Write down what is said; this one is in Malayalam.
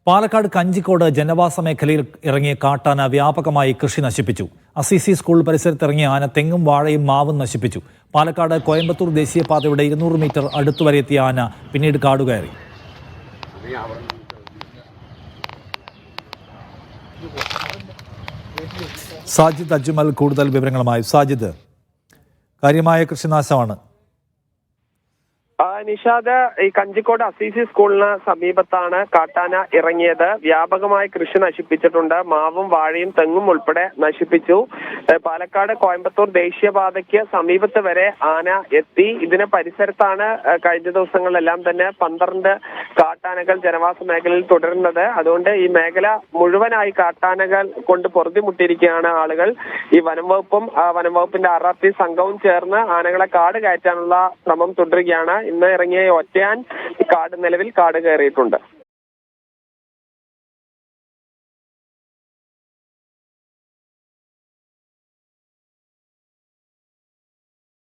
പാലക്കാട് കഞ്ചിക്കോട് ജനവാസ മേഖലയിൽ ഇറങ്ങിയ കാട്ടാന വ്യാപകമായി കൃഷി നശിപ്പിച്ചു. അസിസി സ്കൂൾ പരിസരത്തിറങ്ങിയ ആന തെങ്ങും വാഴയും മാവും നശിപ്പിച്ചു. പാലക്കാട് കോയമ്പത്തൂർ ദേശീയപാതയുടെ 200 മീറ്റർ അടുത്തുവരെ എത്തിയ ആന പിന്നീട് കാടുകയറി. സാജിദ് അജ്മൽ കൂടുതൽ വിവരങ്ങളുമായി. സാജിദ്, കാര്യമായ കൃഷിനാശമാണ്. നിഷാദ്, ഈ കഞ്ചിക്കോട് അസീസി സ്കൂളിന് സമീപത്താണ് കാട്ടാന ഇറങ്ങിയത്. വ്യാപകമായി കൃഷി നശിപ്പിച്ചിട്ടുണ്ട്. മാവും വാഴയും തെങ്ങും ഉൾപ്പെടെ നശിപ്പിച്ചു. പാലക്കാട് കോയമ്പത്തൂർ ദേശീയപാതയ്ക്ക് സമീപത്ത് വരെ ആന എത്തി. ഇതിന് പരിസരത്താണ് കഴിഞ്ഞ ദിവസങ്ങളിലെല്ലാം തന്നെ 12 കാട്ടാനകൾ ജനവാസ മേഖലയിൽ തുടരുന്നത്. അതുകൊണ്ട് ഈ മേഖല മുഴുവനായി കാട്ടാനകൾ കൊണ്ട് പൊറുതിമുട്ടിയിരിക്കുകയാണ് ആളുകൾ. ഈ വനംവകുപ്പിന്റെ RRT സംഘവും ചേർന്ന് ആനകളെ കാട് കയറ്റാനുള്ള ശ്രമം തുടരുകയാണ്. ഇന്ന് ഇറങ്ങിയ ഒറ്റയാൻ നിലവിൽ കാട് കയറിയിട്ടുണ്ട്.